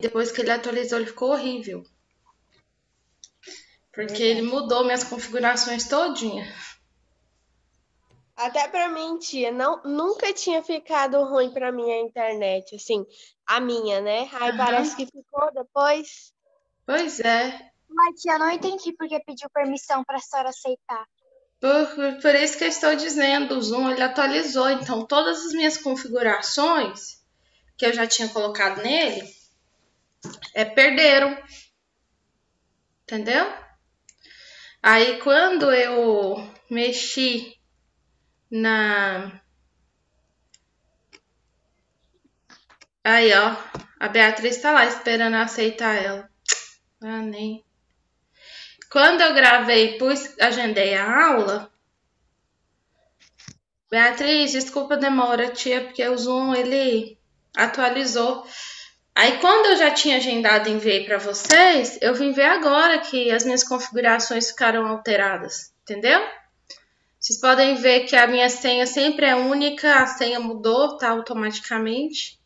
depois que ele atualizou, ele ficou horrível. Porque ele mudou minhas configurações todinha. Até pra mim, tia, nunca tinha ficado ruim pra mim a internet, assim, a minha, né? Aí parece que ficou depois. Pois é. Mas tia, não entendi porque pediu permissão pra senhora aceitar. Por isso que eu estou dizendo, o Zoom ele atualizou. Então, todas as minhas configurações que eu já tinha colocado nele, perderam. Entendeu? Aí, quando eu mexi na... Aí, ó, a Beatriz tá lá esperando eu aceitar ela. Ah, nem... Quando eu gravei, agendei a aula. Beatriz, desculpa a demora, tia, porque o Zoom, ele atualizou. Aí, quando eu já tinha agendado em ver para vocês, eu vim ver agora que as minhas configurações ficaram alteradas, entendeu? Vocês podem ver que a minha senha sempre é única, a senha mudou, tá, automaticamente.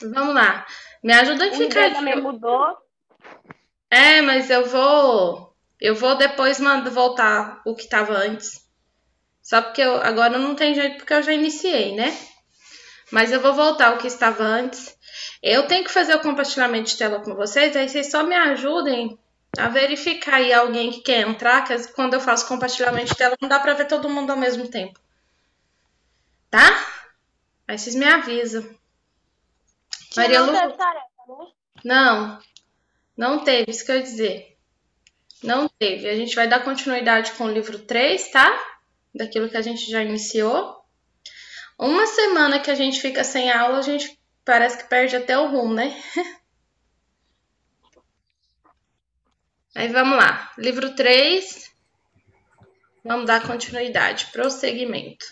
Vamos lá. Me ajuda a ficar... O também mudou. Mas eu vou depois voltar o que estava antes. Só porque agora não tem jeito, porque eu já iniciei, né? Mas eu vou voltar o que estava antes. Eu tenho que fazer o compartilhamento de tela com vocês, aí vocês só me ajudem a verificar aí alguém que quer entrar, que quando eu faço compartilhamento de tela não dá para ver todo mundo ao mesmo tempo. Tá? Aí vocês me avisam. Maria Lu... Não teve, isso que eu ia dizer. Não teve. A gente vai dar continuidade com o livro 3, tá? Daquilo que a gente já iniciou. Uma semana que a gente fica sem aula, a gente parece que perde até o rumo, né? Aí vamos lá. Livro 3. Vamos dar continuidade. Prosseguimento.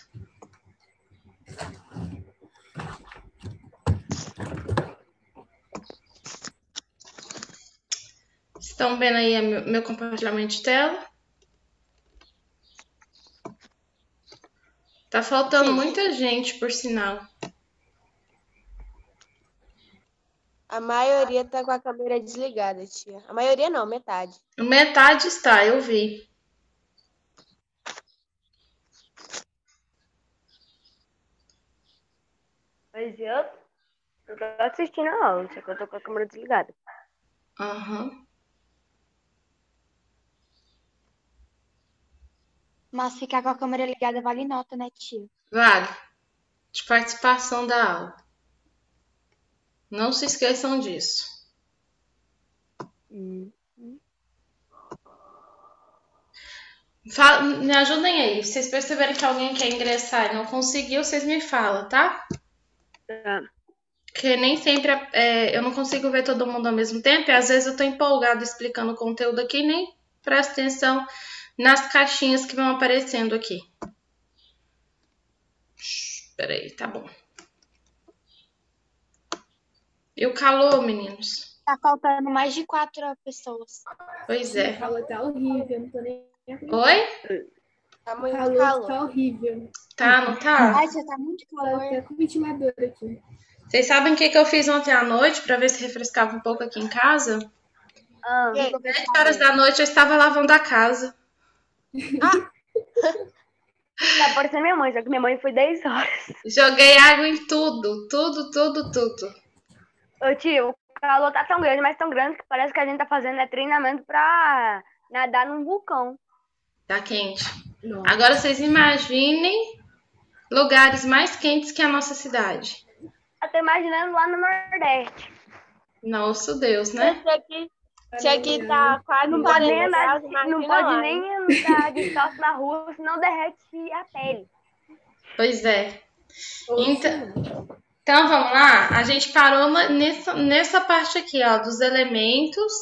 Estão vendo aí meu compartilhamento de tela? Tá faltando muita gente, por sinal. A maioria tá com a câmera desligada, tia. A maioria não, metade. Metade está, eu vi. Mas eu tô assistindo a aula, só que eu tô com a câmera desligada. Aham. Mas ficar com a câmera ligada vale nota, né, tia? Vale. De participação da aula. Não se esqueçam disso. Me ajudem aí. Se vocês perceberem que alguém quer ingressar e não conseguiu, vocês me falam, tá? Tá. Porque nem sempre eu não consigo ver todo mundo ao mesmo tempo. E às vezes eu tô empolgada explicando o conteúdo aqui e nem presto atenção nas caixinhas que vão aparecendo aqui. Espera aí, tá bom. E o calor, meninos? Tá faltando mais de 4 pessoas. Pois é. O calor tá horrível, não tô nem... Oi? Tá muito calor. calor. Tá horrível. Tá, não tá? Ai, já tá muito calor. Tá até com ventilador aqui. Vocês sabem o que eu fiz ontem à noite pra ver se refrescava um pouco aqui em casa? 7 horas da noite eu estava lavando a casa. Tá parecendo minha mãe, só que minha mãe foi 10 horas. Joguei água em tudo. Ô tio, o calor tá tão grande, mas tão grande que parece que a gente tá fazendo treinamento pra nadar num vulcão. Tá quente. Nossa. Agora vocês imaginem lugares mais quentes que a nossa cidade. Eu tô imaginando lá no Nordeste. Nosso Deus, né? Esse aqui tá quase Não pode nem 40 andar, graus, não pode nem andar descalço na rua, senão derrete a pele. Pois é. Então vamos lá. A gente parou nessa parte aqui, ó, dos elementos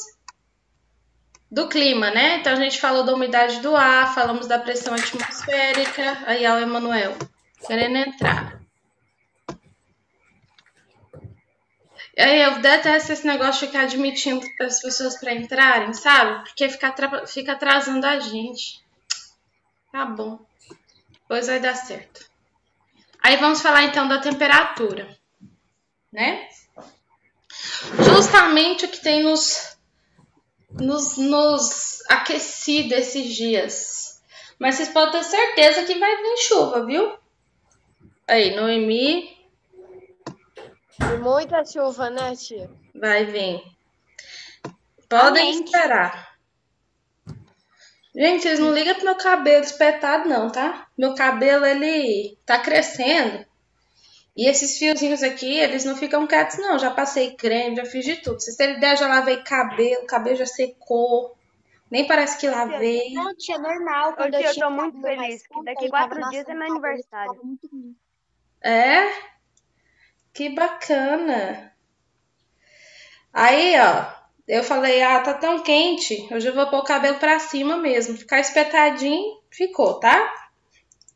do clima, né? Então a gente falou da umidade do ar, falamos da pressão atmosférica. Aí, ó, o Emanuel querendo entrar. Aí eu detesto esse negócio de ficar admitindo as pessoas para entrarem, sabe? Porque fica atrasando a gente. Tá bom. Depois vai dar certo. Aí vamos falar então da temperatura. né? Justamente o que tem nos aquecido esses dias. Mas vocês podem ter certeza que vai vir chuva, viu? Aí, Noemi, Muita chuva, né, tia? vai vir. Podem Amém. esperar. Gente, vocês não ligam pro meu cabelo espetado, não, tá? Meu cabelo, ele tá crescendo. E esses fiozinhos aqui, eles não ficam quietos, não. Já passei creme, já fiz de tudo. Se vocês terem ideia, já lavei cabelo, o cabelo já secou. Nem parece que lavei. Não, tia, normal. Ô, Quando tia, eu tinha tô muito cabelo mais feliz, que curto, daqui ele tava 4 dias é nascendo meu cabelo, aniversário. ficava muito ruim. É? Que bacana. Aí, ó, eu falei, tá tão quente, hoje eu vou pôr o cabelo pra cima mesmo. Ficar espetadinho, ficou, tá?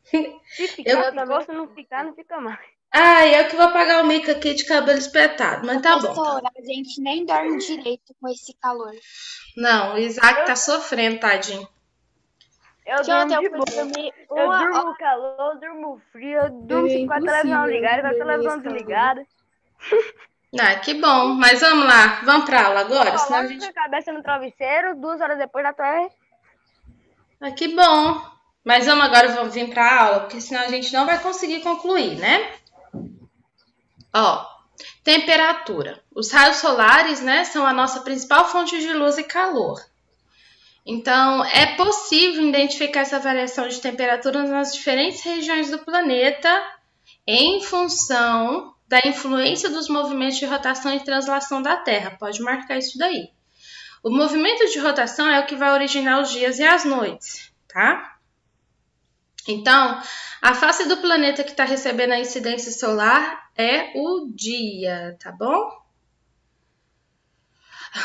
Se ficar, ficou. Se não ficar, não fica mais. Eu que vou pagar o mico aqui de cabelo espetado, mas tá bom. Professora, a gente nem dorme direito com esse calor. Não, o Isaac tá sofrendo, tadinho. Eu Tia, ontem durmo de eu fui boa. dormir Eu uma durmo hora. no calor, eu durmo frio, eu durmo com a impossível televisão ligada, com a dormir televisão nesse calor. desligada. Que bom. Mas vamos lá, vamos pra aula agora? Senão a Coloco gente... a cabeça no travesseiro, 2 horas depois já tô... Que bom. Mas vamos vir pra aula, porque senão a gente não vai conseguir concluir, né? Ó, temperatura. Os raios solares, né, são a nossa principal fonte de luz e calor. Então, é possível identificar essa variação de temperatura nas diferentes regiões do planeta em função da influência dos movimentos de rotação e translação da Terra. Pode marcar isso daí. O movimento de rotação é o que vai originar os dias e as noites, tá? Então, a face do planeta que está recebendo a incidência solar é o dia, tá bom?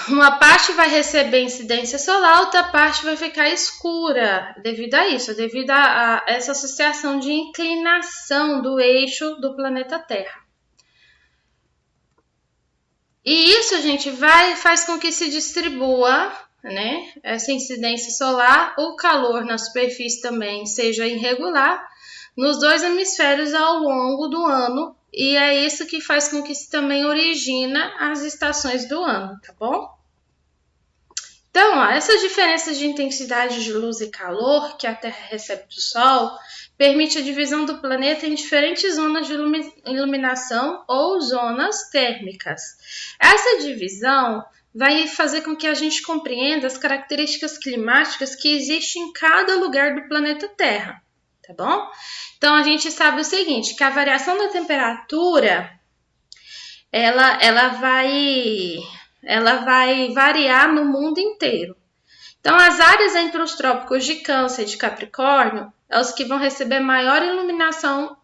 Uma parte vai receber incidência solar, outra parte vai ficar escura devido a isso, devido a essa associação de inclinação do eixo do planeta Terra. E isso, gente, faz com que se distribua, né, essa incidência solar, o calor na superfície também seja irregular nos 2 hemisférios ao longo do ano, e é isso que faz com que se também origina as estações do ano, tá bom? Então, ó, essas diferenças de intensidade de luz e calor que a Terra recebe do Sol permite a divisão do planeta em diferentes zonas de iluminação ou zonas térmicas. Essa divisão vai fazer com que a gente compreenda as características climáticas que existem em cada lugar do planeta Terra, tá bom? Então, a gente sabe o seguinte, que a variação da temperatura, ela vai variar no mundo inteiro. Então, as áreas entre os trópicos de Câncer e de Capricórnio é os que vão receber maior iluminação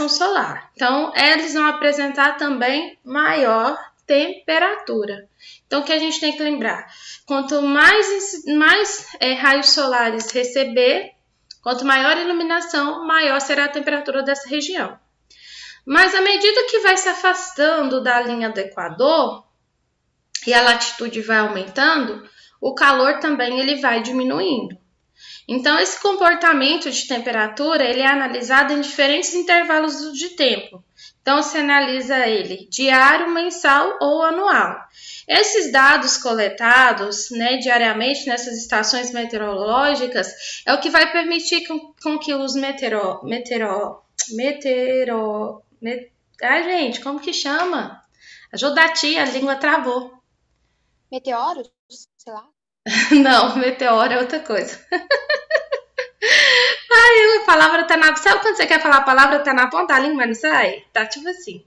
solar. Então, eles vão apresentar também maior temperatura. Então, o que a gente tem que lembrar? Quanto mais raios solares receber, quanto maior iluminação, maior será a temperatura dessa região. Mas à medida que vai se afastando da linha do Equador e a latitude vai aumentando, o calor também ele vai diminuindo. Então, esse comportamento de temperatura ele é analisado em diferentes intervalos de tempo. Então, se analisa ele diário, mensal ou anual. Esses dados coletados, né, diariamente nessas estações meteorológicas é o que vai permitir com que os gente, como que chama? Ajuda a tia, a língua travou. Meteoros? Sei lá. Não, meteoro é outra coisa. A palavra tá na... Sabe quando você quer falar a palavra, tá na ponta da língua, mas não sai? Tá tipo assim.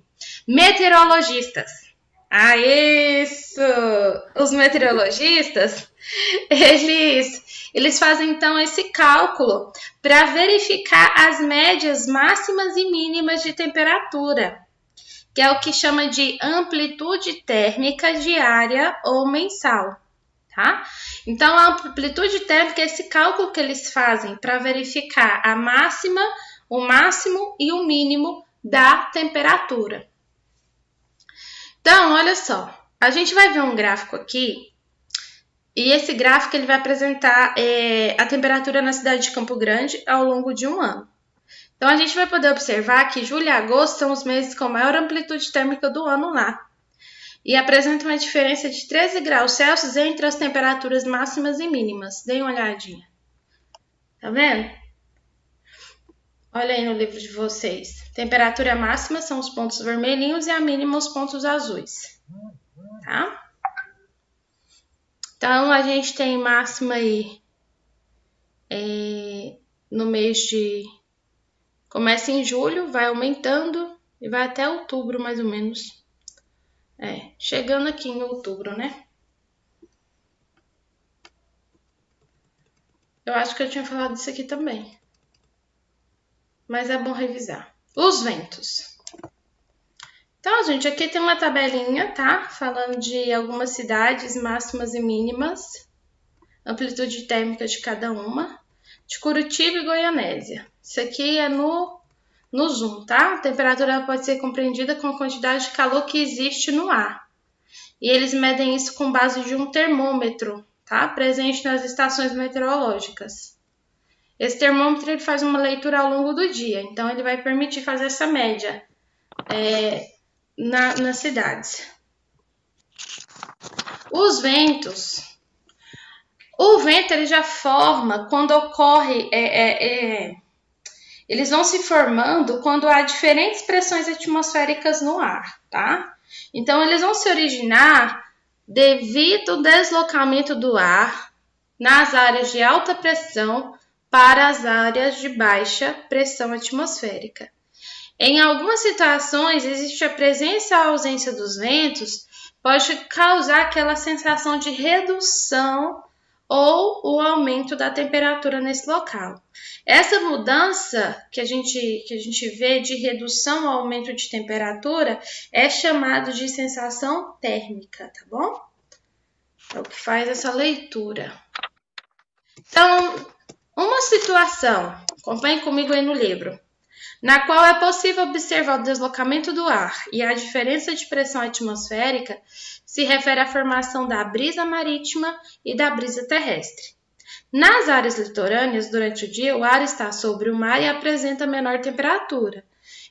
Meteorologistas. Isso! Os meteorologistas, eles fazem então esse cálculo para verificar as médias máximas e mínimas de temperatura, que é o que chama de amplitude térmica diária ou mensal, tá? Então, a amplitude térmica é esse cálculo que eles fazem para verificar a máxima, o máximo e o mínimo da temperatura. Então, olha só, a gente vai ver um gráfico aqui, e esse gráfico ele vai apresentar a temperatura na cidade de Campo Grande ao longo de um ano. Então, a gente vai poder observar que julho e agosto são os meses com maior amplitude térmica do ano lá. E apresenta uma diferença de 13 graus Celsius entre as temperaturas máximas e mínimas. Deem uma olhadinha. Tá vendo? Olha aí no livro de vocês. Temperatura máxima são os pontos vermelhinhos e a mínima os pontos azuis. Tá? Então, a gente tem máxima aí no mês de... Começa em julho, vai aumentando e vai até outubro, mais ou menos. Chegando aqui em outubro, né? Eu acho que eu tinha falado disso aqui também. Mas é bom revisar. Os ventos. Então, gente, aqui tem uma tabelinha, tá? Falando de algumas cidades máximas e mínimas. Amplitude térmica de cada uma. De Curitiba e Goianésia. Isso aqui é no zoom, tá? A temperatura pode ser compreendida com a quantidade de calor que existe no ar. E eles medem isso com base de um termômetro, tá? Presente nas estações meteorológicas. Esse termômetro ele faz uma leitura ao longo do dia, então ele vai permitir fazer essa média nas cidades. Os ventos. O vento ele já forma quando ocorre... Eles vão se formando quando há diferentes pressões atmosféricas no ar, tá? Então, eles vão se originar devido ao deslocamento do ar nas áreas de alta pressão para as áreas de baixa pressão atmosférica. Em algumas situações, existe a presença ou ausência dos ventos, pode causar aquela sensação de redução ou o aumento da temperatura nesse local. Essa mudança que a gente vê de redução ou aumento de temperatura é chamado de sensação térmica, tá bom? É o que faz essa leitura. Então, uma situação, acompanhe comigo aí no livro, na qual é possível observar o deslocamento do ar e a diferença de pressão atmosférica, se refere à formação da brisa marítima e da brisa terrestre. Nas áreas litorâneas, durante o dia, o ar está sobre o mar e apresenta menor temperatura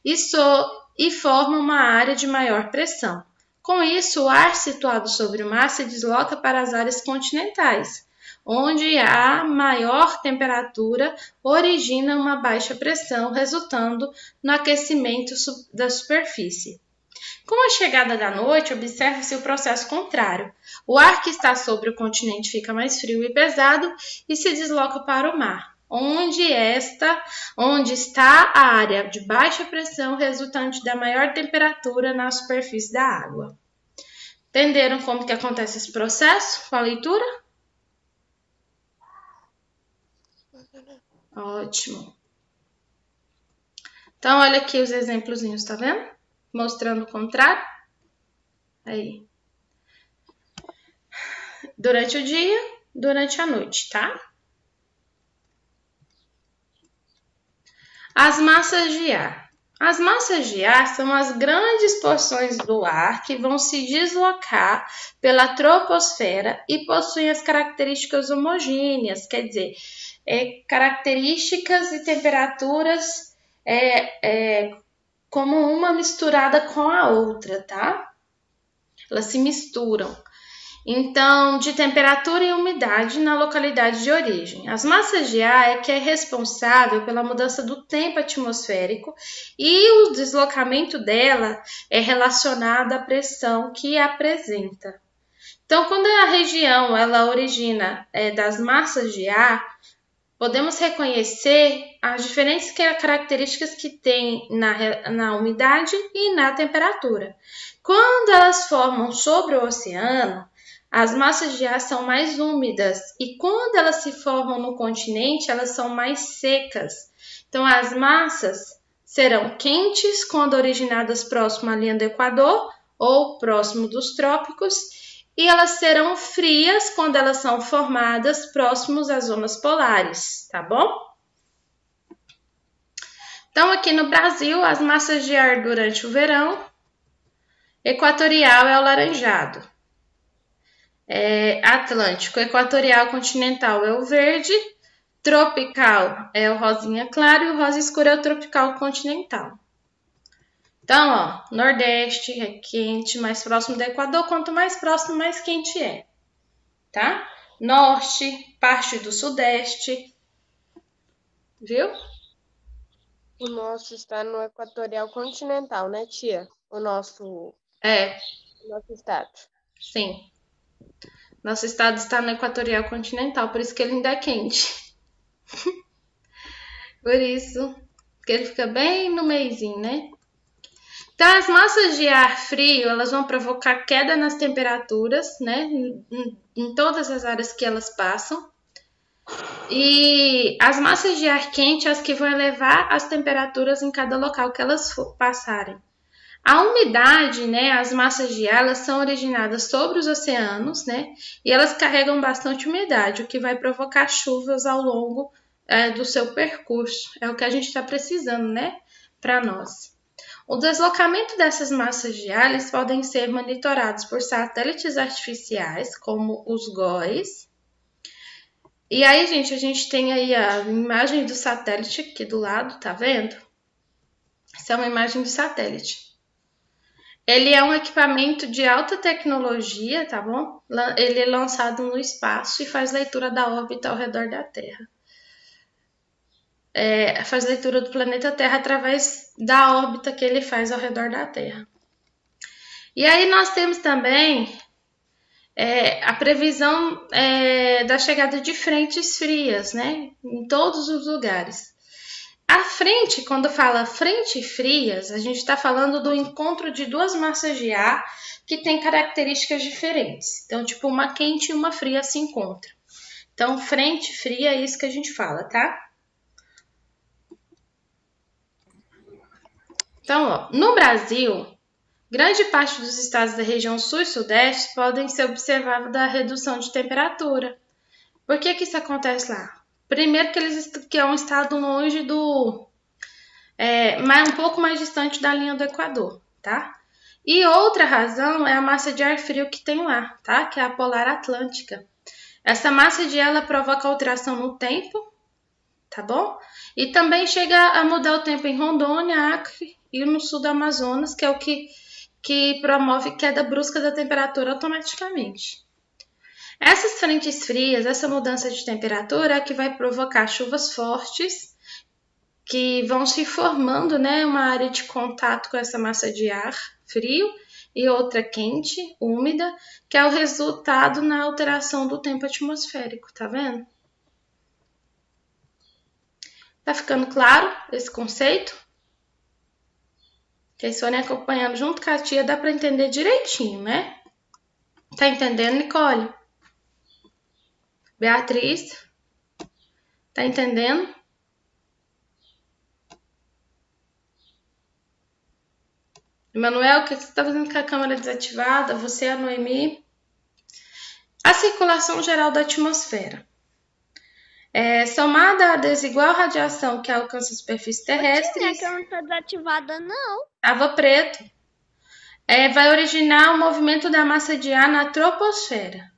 e forma uma área de maior pressão. Com isso, o ar situado sobre o mar se desloca para as áreas continentais, onde a maior temperatura origina uma baixa pressão, resultando no aquecimento da superfície. Com a chegada da noite, observa-se o processo contrário. O ar que está sobre o continente fica mais frio e pesado e se desloca para o mar, onde está a área de baixa pressão resultante da maior temperatura na superfície da água. Entenderam como que acontece esse processo com a leitura? Ótimo. Então, olha aqui os exemplozinhos, tá vendo? Mostrando o contrário. Aí. Durante o dia, durante a noite, tá? As massas de ar. As massas de ar são as grandes porções do ar que vão se deslocar pela troposfera e possuem as características homogêneas, quer dizer, características e temperaturas como uma misturada com a outra, tá? Elas se misturam. Então, de temperatura e umidade na localidade de origem. As massas de ar é responsável pela mudança do tempo atmosférico e o deslocamento dela é relacionado à pressão que apresenta. Então, quando a região ela origina das massas de ar, podemos reconhecer as diferentes características que tem na umidade e na temperatura. Quando elas formam sobre o oceano, as massas de ar são mais úmidas e quando elas se formam no continente, elas são mais secas. Então, as massas serão quentes quando originadas próximo à linha do Equador ou próximo dos trópicos e elas serão frias quando elas são formadas próximos às zonas polares, tá bom? Então, aqui no Brasil, as massas de ar durante o verão, equatorial é o laranjado. Atlântico, equatorial, continental é o verde, tropical é o rosinha claro e o rosa escuro é o tropical continental. Então, ó, Nordeste é quente, mais próximo do Equador, quanto mais próximo, mais quente é, tá? Norte, parte do Sudeste, viu? O nosso está no equatorial continental, né, tia? O nosso estado. Sim. Nosso estado está no equatorial continental, por isso que ele ainda é quente. Por isso que ele fica bem no meizinho, né? Então, as massas de ar frio, elas vão provocar queda nas temperaturas, né? Em todas as áreas que elas passam. E as massas de ar quente, as que vão elevar as temperaturas em cada local que elas passarem. A umidade, né, as massas de ar, elas são originadas sobre os oceanos, né, e elas carregam bastante umidade, o que vai provocar chuvas ao longo do seu percurso. É o que a gente está precisando, né, para nós. O deslocamento dessas massas de ar, eles podem ser monitorados por satélites artificiais, como os GOES. E aí, gente, a gente tem aí a imagem do satélite aqui do lado, tá vendo? Essa é uma imagem do satélite. Ele é um equipamento de alta tecnologia, tá bom? Ele é lançado no espaço e faz leitura da órbita ao redor da Terra. Faz leitura do planeta Terra através da órbita que ele faz ao redor da Terra. E aí nós temos também a previsão da chegada de frentes frias, né? Em todos os lugares. A frente, quando fala frente frias, a gente está falando do encontro de duas massas de ar que têm características diferentes. Então, tipo, uma quente e uma fria se encontram. Então, frente fria é isso que a gente fala, tá? Então, ó, no Brasil, grande parte dos estados da região sul e sudeste podem ser observados da redução de temperatura. Por que isso acontece lá? Primeiro que é um estado longe um pouco mais distante da linha do Equador, tá? E outra razão é a massa de ar frio que tem lá, tá? Que é a polar atlântica. Essa massa de ar, ela provoca alteração no tempo, tá bom? E também chega a mudar o tempo em Rondônia, Acre e no sul do Amazonas, que é o que promove queda brusca da temperatura automaticamente. Essas frentes frias, essa mudança de temperatura é que vai provocar chuvas fortes que vão se formando, né, uma área de contato com essa massa de ar frio e outra quente, úmida, que é o resultado na alteração do tempo atmosférico, tá vendo? Tá ficando claro esse conceito? Vocês forem acompanhando junto com a tia, dá para entender direitinho, né? Tá entendendo, Nicole? Beatriz, tá entendendo? Emanuel, o que você está fazendo com a câmera desativada? Você, a Noemi. A circulação geral da atmosfera. Somada à desigual radiação que alcança a superfície terrestre. A câmera não está desativada, não. Tava preto. Vai originar o movimento da massa de ar na troposfera.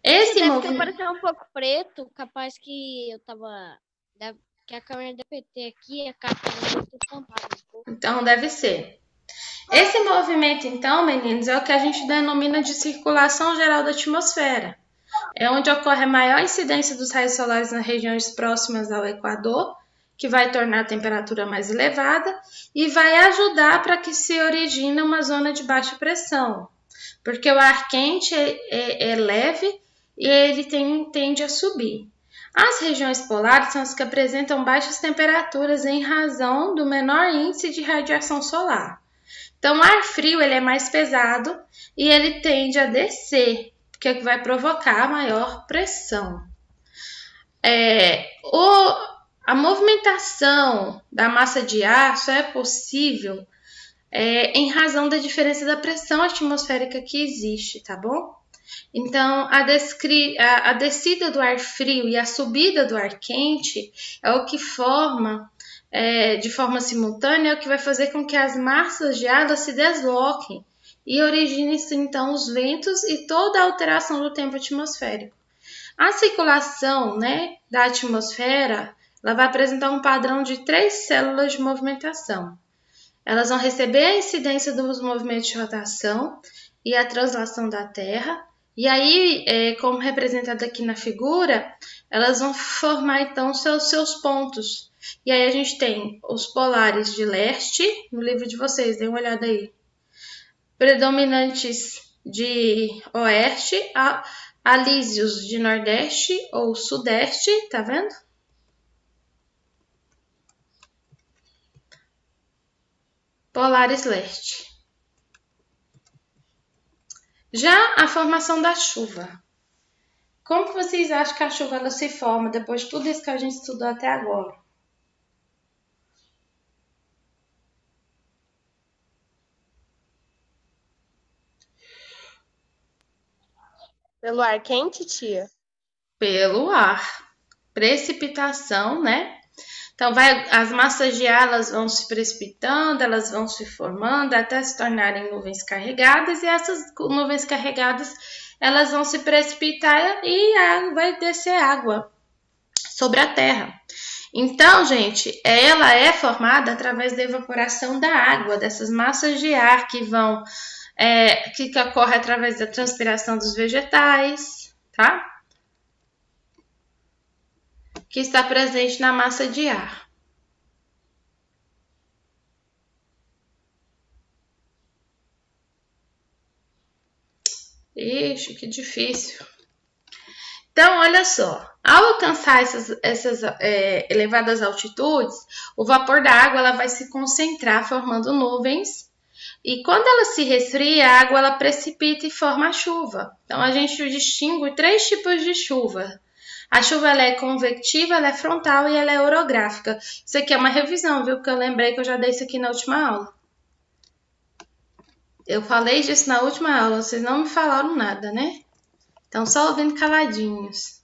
Esse movimento parecer um pouco preto, capaz que eu tava. Que a câmera da PT aqui, a capa muito tampada. Então deve ser. Esse movimento, então, meninos, é o que a gente denomina de circulação geral da atmosfera. É onde ocorre a maior incidência dos raios solares nas regiões próximas ao Equador, que vai tornar a temperatura mais elevada e vai ajudar para que se origine uma zona de baixa pressão, porque o ar quente é leve e ele tende a subir. As regiões polares são as que apresentam baixas temperaturas em razão do menor índice de radiação solar. Então, o ar frio ele é mais pesado e ele tende a descer, que é que vai provocar maior pressão. A movimentação da massa de ar só é possível em razão da diferença da pressão atmosférica que existe, tá bom? Então, a descida do ar frio e a subida do ar quente é o que forma, de forma simultânea, é o que vai fazer com que as massas de ar se desloquem e originem-se, então, os ventos e toda a alteração do tempo atmosférico. A circulação, né, da atmosfera, ela vai apresentar um padrão de 3 células de movimentação. Elas vão receber a incidência dos movimentos de rotação e a translação da Terra. E aí, como representado aqui na figura, elas vão formar então seus pontos. E aí a gente tem os polares de leste, no livro de vocês, dêem uma olhada aí. Predominantes de oeste, alísios de nordeste ou sudeste, tá vendo? Polares leste. Já a formação da chuva. Como que vocês acham que a chuva ela se forma depois de tudo isso que a gente estudou até agora? Pelo ar quente, tia? Pelo ar. Precipitação, né? Então, as massas de ar elas vão se precipitando, elas vão se formando até se tornarem nuvens carregadas, e essas nuvens carregadas elas vão se precipitar e vai descer água sobre a Terra. Então, gente, ela é formada através da evaporação da água, dessas massas de ar que ocorre através da transpiração dos vegetais, tá? Que está presente na massa de ar. Ixi, que difícil. Então, olha só, ao alcançar essas elevadas altitudes, o vapor da água ela vai se concentrar formando nuvens, e quando ela se resfria, a água ela precipita e forma a chuva. Então, a gente distingue 3 tipos de chuva. A chuva ela é convectiva, ela é frontal e ela é orográfica. Isso aqui é uma revisão, viu? Porque eu lembrei que eu já dei isso aqui na última aula. Eu falei disso na última aula, vocês não me falaram nada, né? Então, só ouvindo caladinhos.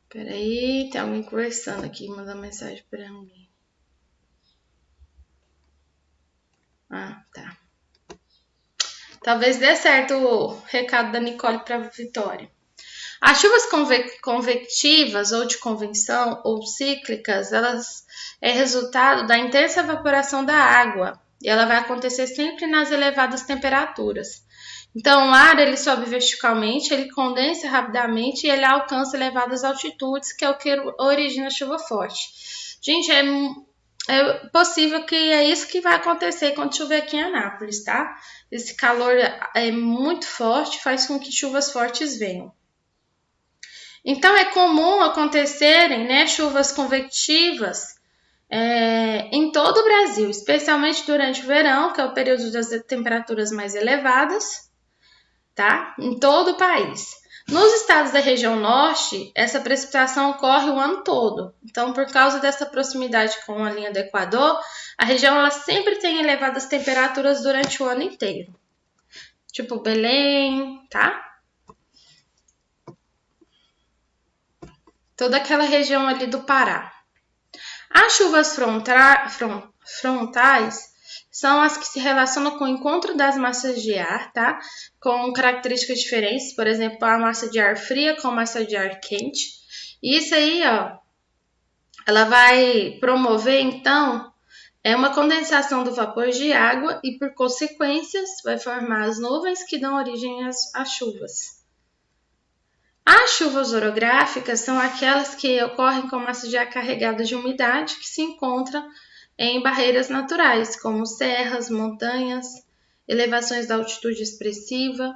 Peraí, tem alguém conversando aqui, mandando mensagem pra mim. Ah, tá. Talvez dê certo o recado da Nicole para a Vitória. As chuvas convectivas ou de convecção ou cíclicas, elas é resultado da intensa evaporação da água e ela vai acontecer sempre nas elevadas temperaturas. Então, o ar ele sobe verticalmente, ele condensa rapidamente e ele alcança elevadas altitudes, que é o que origina a chuva forte. Gente, é possível que é isso que vai acontecer quando chover aqui em Anápolis, tá? Esse calor é muito forte, faz com que chuvas fortes venham. Então, é comum acontecerem, né, chuvas convectivas em todo o Brasil, especialmente durante o verão, que é o período das temperaturas mais elevadas, tá? Em todo o país. Nos estados da região norte, essa precipitação ocorre o ano todo. Então, por causa dessa proximidade com a linha do Equador, a região ela sempre tem elevadas temperaturas durante o ano inteiro. Tipo Belém, tá? Toda aquela região ali do Pará. As chuvas frontais são as que se relacionam com o encontro das massas de ar, tá? Com características diferentes, por exemplo, a massa de ar fria com a massa de ar quente. E isso aí, ó, ela vai promover, então, uma condensação do vapor de água e, por consequências, vai formar as nuvens que dão origem às chuvas. As chuvas orográficas são aquelas que ocorrem com massas de ar carregadas de umidade que se encontram em barreiras naturais, como serras, montanhas, elevações da altitude expressiva.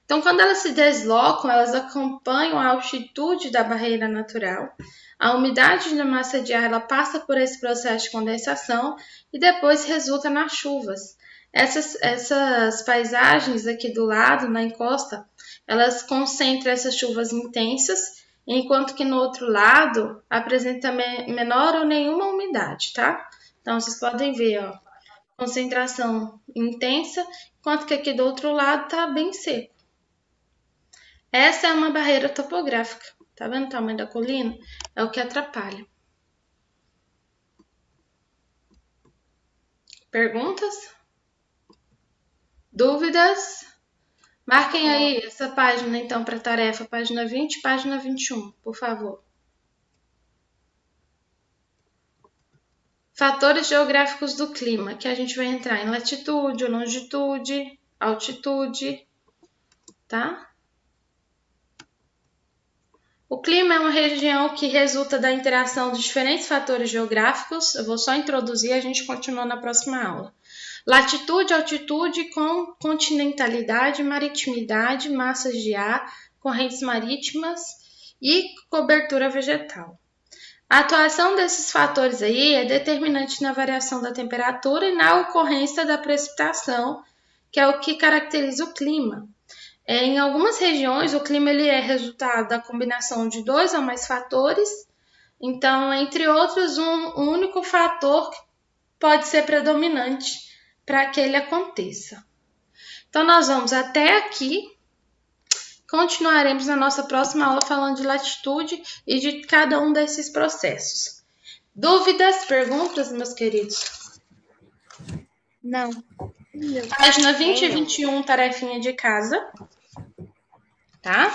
Então, quando elas se deslocam, elas acompanham a altitude da barreira natural. A umidade da massa de ar ela passa por esse processo de condensação e depois resulta nas chuvas. Essas paisagens aqui do lado, na encosta, elas concentram essas chuvas intensas, enquanto que no outro lado apresenta menor ou nenhuma umidade, tá? Então, vocês podem ver, ó, concentração intensa, enquanto que aqui do outro lado tá bem seco. Essa é uma barreira topográfica. Tá vendo o tamanho da colina? É o que atrapalha. Perguntas? Dúvidas? Marquem aí essa página, então, para tarefa, página 20 e página 21, por favor. Fatores geográficos do clima, que a gente vai entrar em latitude, longitude, altitude, tá? O clima é uma região que resulta da interação de diferentes fatores geográficos. Eu vou só introduzir e a gente continua na próxima aula. Latitude, altitude, com continentalidade, maritimidade, massas de ar, correntes marítimas e cobertura vegetal. A atuação desses fatores aí é determinante na variação da temperatura e na ocorrência da precipitação, que é o que caracteriza o clima. Em algumas regiões, o clima ele é resultado da combinação de 2 ou mais fatores. Então, entre outros, um único fator pode ser predominante para que ele aconteça. Então, nós vamos até aqui. Continuaremos na nossa próxima aula falando de latitude e de cada um desses processos. Dúvidas, perguntas, meus queridos? Não. Página 20 e 21, tarefinha de casa. Tá?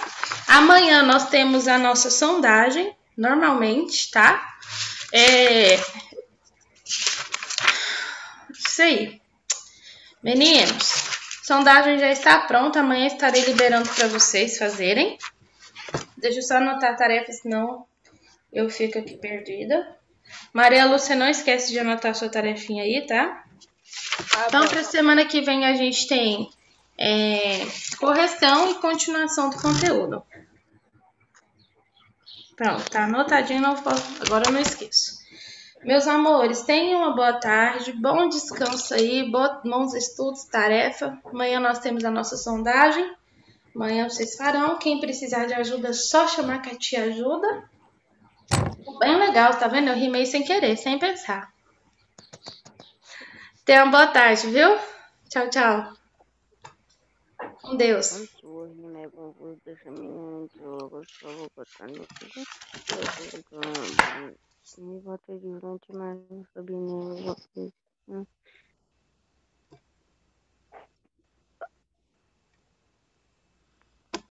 Amanhã nós temos a nossa sondagem, normalmente, tá? Isso aí. Meninos, sondagem já está pronta, amanhã estarei liberando para vocês fazerem. Deixa eu só anotar a tarefa, senão eu fico aqui perdida. Maria Lúcia, não esquece de anotar a sua tarefinha aí, tá? Então, para a semana que vem a gente tem correção e continuação do conteúdo. Pronto, tá anotadinho, agora eu não esqueço. Meus amores, tenham uma boa tarde, bom descanso aí, bons estudos, tarefa. Amanhã nós temos a nossa sondagem. Amanhã vocês farão. Quem precisar de ajuda, é só chamar que a tia ajuda. Bem legal, tá vendo? Eu rimei sem querer, sem pensar. Tenham uma boa tarde, viu? Tchau, tchau. Com Deus. Me bota de frente, mas não sabia nem o que.